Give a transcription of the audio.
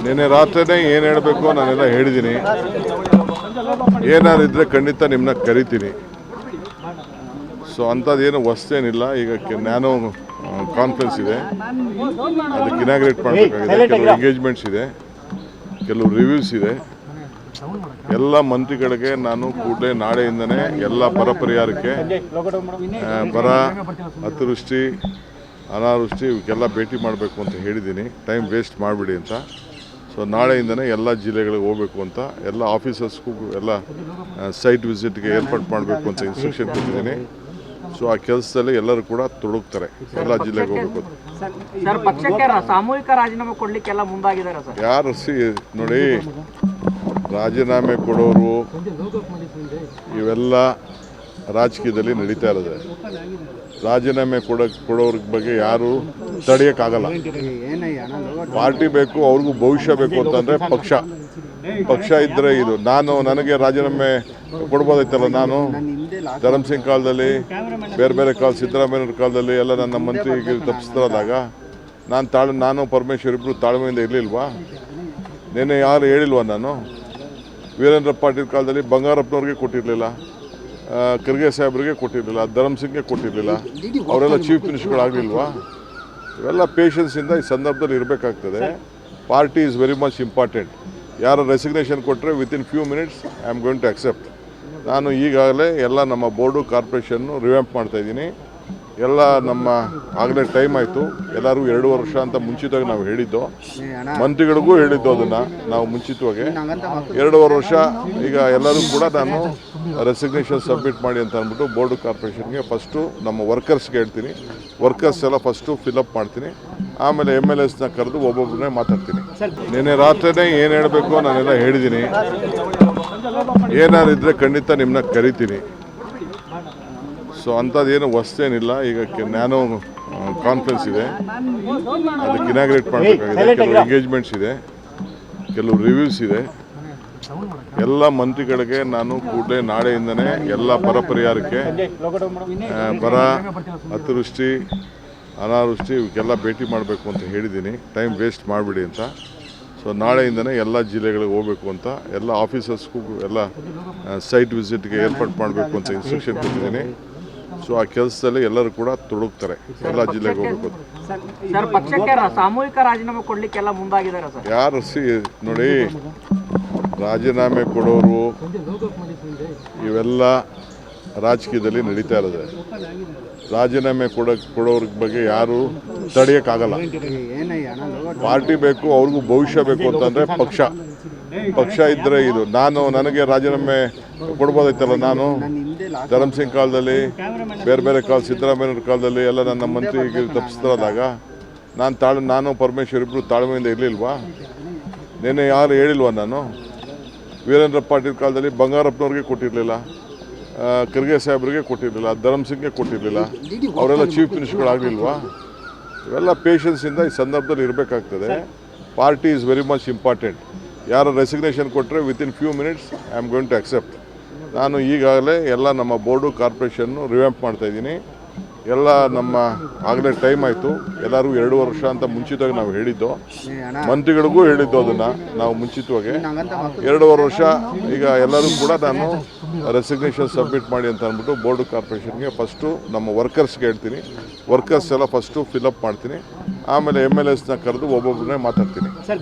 ನಿನ್ನೆ ರಾತ್ರಿನೇ ಏನು ಹೇಳಬೇಕು ನಾನೆಲ್ಲ ಹೇಳಿದ್ದೀನಿ. ಏನಾದ್ರು ಇದ್ದರೆ ಖಂಡಿತ ನಿಮ್ಮನ್ನ ಕರಿತೀನಿ. ಸೊ ಅಂಥದ್ದೇನು ಹೊಸ್ತೇನಿಲ್ಲ. ಈಗ ನ್ಯಾನೋ ಕಾನ್ಫರೆನ್ಸ್ ಇದೆ, ಅದಕ್ಕೆ ಇನಾಗ್ರೇಟ್ ಮಾಡಬೇಕಾಗಿದೆ. ಕೆಲವು ಎಂಗೇಜ್ಮೆಂಟ್ಸ್ ಇದೆ, ಕೆಲವು ರಿವ್ಯೂಸ್ ಇದೆ. ಎಲ್ಲ ಮಂತ್ರಿಗಳಿಗೆ ನಾನು ಕೂಡಲೇ ನಾಳೆಯಿಂದನೇ ಎಲ್ಲ ಬರ ಪರಿಹಾರಕ್ಕೆ, ಬರ, ಅತಿವೃಷ್ಟಿ, ಅನಾವೃಷ್ಟಿ ಇವಕ್ಕೆಲ್ಲ ಭೇಟಿ ಮಾಡಬೇಕು ಅಂತ ಹೇಳಿದ್ದೀನಿ. ಟೈಮ್ ವೇಸ್ಟ್ ಮಾಡಿಬಿಡಿ ಅಂತ. ಸೊ ನಾಳೆಯಿಂದನೇ ಎಲ್ಲ ಜಿಲ್ಲೆಗಳಿಗೆ ಹೋಗಬೇಕು ಅಂತ, ಎಲ್ಲ ಆಫೀಸರ್ಸ್ಗೂ ಎಲ್ಲ ಸೈಟ್ ವಿಸಿಟ್ಗೆ ಏರ್ಪಾಡು ಮಾಡಬೇಕು ಅಂತ ಇನ್ಸ್ಟ್ರಕ್ಷನ್ ಕೊಟ್ಟಿದ್ದೀನಿ. ಸೊ ಆ ಕೆಲಸದಲ್ಲಿ ಎಲ್ಲರೂ ಕೂಡ ತೊಡಗ್ತಾರೆ, ಎಲ್ಲ ಜಿಲ್ಲೆಗೆ ಹೋಗಬೇಕು. ಸರ್, ಪಕ್ಷಕ್ಕೆ ಸಾಮೂಹಿಕ ರಾಜೀನಾಮೆ ಕೊಡ್ಲಿಕ್ಕೆಲ್ಲ ಮುಂದಾಗಿದ್ದಾರೆ ಸರ್. ಯಾರು ನೋಡಿ, ರಾಜೀನಾಮೆ ಕೊಡೋರು ಇವೆಲ್ಲ ರಾಜಕೀಯದಲ್ಲಿ ನಡೀತಾ ಇರೋದು. ರಾಜೀನಾಮೆ ಕೊಡೋರ ಬಗ್ಗೆ ಯಾರು ತಡೆಯೋಕ್ಕಾಗಲ್ಲ. ಪಾರ್ಟಿ ಬೇಕು, ಅವ್ರಿಗೂ ಭವಿಷ್ಯ ಬೇಕು ಅಂತಂದರೆ ಪಕ್ಷ ಇದ್ದರೆ ಇದು. ನನಗೆ ರಾಜೀನಾಮೆ ಕೊಡ್ಬೋದೈತಲ್ಲ. ನಾನು ಧರ್ಮಸಿಂಗ್ ಕಾಲದಲ್ಲಿ, ಬೇರೆ ಕಾಲ, ಸಿದ್ದರಾಮಯ್ಯವ್ರ ಕಾಲದಲ್ಲಿ ಎಲ್ಲ ನನ್ನ ಮಂತ್ರಿಗೆ ತಪ್ಪಿಸ್ತಾರಾದಾಗ ನಾನು ಪರಮೇಶ್ವರ್ ಇಬ್ಬರು ತಾಳ್ಮೆಯಿಂದ ಇರಲಿಲ್ವಾ? ನಿನ್ನೆ ಯಾರು ಹೇಳಿಲ್ವಾ? ನಾನು ವೀರೇಂದ್ರ ಪಾಟೀಲ್ ಕಾಲದಲ್ಲಿ ಬಂಗಾರಪ್ಪನವ್ರಿಗೆ ಕೊಟ್ಟಿರಲಿಲ್ಲ, ಖರ್ಗೆ ಸಾಹೇಬ್ರಿಗೆ ಕೊಟ್ಟಿರಲಿಲ್ಲ, ಧರ್ಮಸಿಂಗ್ಗೆ ಕೊಟ್ಟಿರಲಿಲ್ಲ. ಅವರೆಲ್ಲ ಚೀಫ್ ಮಿನಿಸ್ಟರ್ಗಳಾಗಲಿಲ್ವಾ? ಇವೆಲ್ಲ ಪೇಷನ್ಸಿಂದ ಈ ಸಂದರ್ಭದಲ್ಲಿ ಇರಬೇಕಾಗ್ತದೆ. Party is very much important. ಯಾರು ರೆಸಿಗ್ನೇಷನ್ ಕೊಟ್ಟರೆ within few minutes I am going to accept. ನಾನು ಈಗಾಗಲೇ ಎಲ್ಲ ನಮ್ಮ ಬೋರ್ಡು, ಕಾರ್ಪೊರೇಷನ್ನು ರಿವ್ಯಾಂಪ್ ಮಾಡ್ತಾಯಿದ್ದೀನಿ. ಎಲ್ಲ ಆಗಲೇ ಟೈಮ್ ಆಯಿತು. ಎಲ್ಲರೂ 2 ವರ್ಷ ಅಂತ ಮುಂಚಿತವಾಗಿ ನಾವು ಹೇಳಿದ್ದು, ಮಂತ್ರಿಗಳಿಗೂ ಹೇಳಿದ್ದು ಅದನ್ನು ನಾವು ಮುಂಚಿತವಾಗಿ 2.5 ವರ್ಷ. ಈಗ ಎಲ್ಲರೂ ಕೂಡ ನಾನು ರೆಸಿಗ್ನೇಷನ್ ಸಬ್ಮಿಟ್ ಮಾಡಿ ಅಂತ ಅಂದ್ಬಿಟ್ಟು ಬೋರ್ಡು, ಕಾರ್ಪೊರೇಷನ್ಗೆ ಫಸ್ಟು ನಮ್ಮ ವರ್ಕರ್ಸ್ಗೆ ಹೇಳ್ತೀನಿ. ವರ್ಕರ್ಸ್ ಎಲ್ಲ ಫಸ್ಟು ಫಿಲಪ್ ಮಾಡ್ತೀನಿ, ಆಮೇಲೆ MLAsನ ಕರೆದು ಒಬ್ಬೊಬ್ಬರನ್ನೇ ಮಾತಾಡ್ತೀನಿ. ನಿನ್ನೆ ರಾತ್ರಿನೇ ಏನು ಹೇಳಬೇಕು ನಾನೆಲ್ಲ ಹೇಳಿದ್ದೀನಿ. ಏನಾದ್ರು ಇದ್ದರೆ ಖಂಡಿತ ನಿಮ್ಮನ್ನ ಕರಿತೀನಿ. ಸೊ ಅಂಥದ್ದೇನು ಹೊಸ್ತೇನಿಲ್ಲ. ಈಗ ನ್ಯಾನೋ ಕಾನ್ಫರೆನ್ಸ್ ಇದೆ, ಅದಕ್ಕೆ ಇನಾಗ್ರೇಟ್ ಮಾಡಬೇಕಾಗಿದೆ. ಕೆಲವು ಎಂಗೇಜ್ಮೆಂಟ್ಸ್ ಇದೆ, ಕೆಲವು ರಿವ್ಯೂಸ್ ಇದೆ. ಎಲ್ಲ ಮಂತ್ರಿಗಳಿಗೆ ನಾನು ಕೂಡಲೇ ನಾಳೆಯಿಂದನೇ ಎಲ್ಲ ಬರ ಪರಿಹಾರಕ್ಕೆ, ಬರ, ಅತಿವೃಷ್ಟಿ, ಅನಾವೃಷ್ಟಿ ಇವಕ್ಕೆಲ್ಲ ಭೇಟಿ ಮಾಡಬೇಕು ಅಂತ ಹೇಳಿದ್ದೀನಿ. ಟೈಮ್ ವೇಸ್ಟ್ ಮಾಡಿಬಿಡಿ ಅಂತ. ಸೊ ನಾಳೆಯಿಂದನೇ ಎಲ್ಲ ಜಿಲ್ಲೆಗಳಿಗೆ ಹೋಗಬೇಕು ಅಂತ, ಎಲ್ಲ ಆಫೀಸರ್ಸ್ಗೂ ಎಲ್ಲ ಸೈಟ್ ವಿಸಿಟ್ಗೆ ಏರ್ಪಾಡು ಮಾಡಬೇಕು ಅಂತ ಇನ್ಸ್ಟ್ರಕ್ಷನ್ ಕೊಟ್ಟಿದ್ದೀನಿ. ಸೊ ಆ ಕೆಲಸದಲ್ಲಿ ಎಲ್ಲರೂ ಕೂಡ ತೊಡಗ್ತಾರೆ, ಎಲ್ಲ ಜಿಲ್ಲೆಗೆ ಹೋಗಬೇಕು. ಸರ್, ಪಕ್ಷಕ್ಕೆ ಸಾಮೂಹಿಕ ರಾಜೀನಾಮೆ ಕೊಡ್ಲಿಕ್ಕೆಲ್ಲ ಮುಂದಾಗಿದ್ದಾರೆ ಸರ್. ಯಾರು ನೋಡಿ, ರಾಜೀನಾಮೆ ಕೊಡೋರು ಇವೆಲ್ಲ ರಾಜಕೀಯದಲ್ಲಿ ನಡೀತಾ ಇರೋದು. ರಾಜೀನಾಮೆ ಕೊಡೋರ ಬಗ್ಗೆ ಯಾರು ತಡೆಯೋಕ್ಕಾಗಲ್ಲ. ಪಾರ್ಟಿ ಬೇಕು, ಅವ್ರಿಗೂ ಭವಿಷ್ಯ ಬೇಕು ಅಂತಂದರೆ ಪಕ್ಷ ಇದ್ದರೆ ಇದು. ನನಗೆ ರಾಜೀನಾಮೆ ಕೊಡ್ಬೋದೈತಲ್ಲ. ನಾನು ಧರ್ಮಸಿಂಗ್ ಕಾಲದಲ್ಲಿ, ಬೇರೆ ಕಾಲ, ಸಿದ್ದರಾಮಯ್ಯವ್ರ ಕಾಲದಲ್ಲಿ ಎಲ್ಲ ನನ್ನ ಮಂತ್ರಿಗೆ ತಪ್ಪಿಸ್ತಾರಾದಾಗ ನಾನು ಪರಮೇಶ್ವರ್ ಇಬ್ಬರು ತಾಳ್ಮೆಯಿಂದ ಇರಲಿಲ್ವಾ? ನಿನ್ನೆ ಯಾರು ಹೇಳಿಲ್ವಾ? ನಾನು ವೀರೇಂದ್ರ ಪಾಟೀಲ್ ಕಾಲದಲ್ಲಿ ಬಂಗಾರಪ್ಪನವ್ರಿಗೆ ಕೊಟ್ಟಿರಲಿಲ್ಲ, ಖರ್ಗೆ ಸಾಹೇಬ್ರಿಗೆ ಕೊಟ್ಟಿರಲಿಲ್ಲ, ಧರ್ಮಸಿಂಗ್ಗೆ ಕೊಟ್ಟಿರಲಿಲ್ಲ. ಅವರೆಲ್ಲ ಚೀಫ್ ಮಿನಿಸ್ಟರ್ಗಳಾಗಲಿಲ್ವಾ? ಇವೆಲ್ಲ ಪೇಷನ್ಸಿಂದ ಈ ಸಂದರ್ಭದಲ್ಲಿ ಇರಬೇಕಾಗ್ತದೆ. Party is very much important. ಯಾರು ರೆಸಿಗ್ನೇಷನ್ ಕೊಟ್ಟರೆ within few minutes I am going to accept. ನಾನು ಈಗಾಗಲೇ ಎಲ್ಲ ನಮ್ಮ ಬೋರ್ಡು, ಕಾರ್ಪೊರೇಷನ್ನು ರಿವ್ಯಾಂಪ್ ಮಾಡ್ತಾಯಿದ್ದೀನಿ. ಎಲ್ಲ ಆಗಲೇ ಟೈಮ್ ಆಯಿತು. ಎಲ್ಲರೂ 2 ವರ್ಷ ಅಂತ ಮುಂಚಿತವಾಗಿ ನಾವು ಹೇಳಿದ್ದು, ಮಂತ್ರಿಗಳಿಗೂ ಹೇಳಿದ್ದು ಅದನ್ನು ನಾವು ಮುಂಚಿತವಾಗಿ 2.5 ವರ್ಷ. ಈಗ ಎಲ್ಲರೂ ಕೂಡ ನಾನು ರೆಸಿಗ್ನೇಷನ್ ಸಬ್ಮಿಟ್ ಮಾಡಿ ಅಂತ ಅಂದ್ಬಿಟ್ಟು ಬೋರ್ಡು, ಕಾರ್ಪೊರೇಷನ್ಗೆ ಫಸ್ಟು ನಮ್ಮ ವರ್ಕರ್ಸ್ಗೆ ಹೇಳ್ತೀನಿ. ವರ್ಕರ್ಸ್ ಎಲ್ಲ ಫಸ್ಟು ಫಿಲಪ್ ಮಾಡ್ತೀನಿ, ಆಮೇಲೆ MLAsನ ಕರೆದು ಒಬ್ಬೊಬ್ಬರನ್ನೇ ಮಾತಾಡ್ತೀನಿ.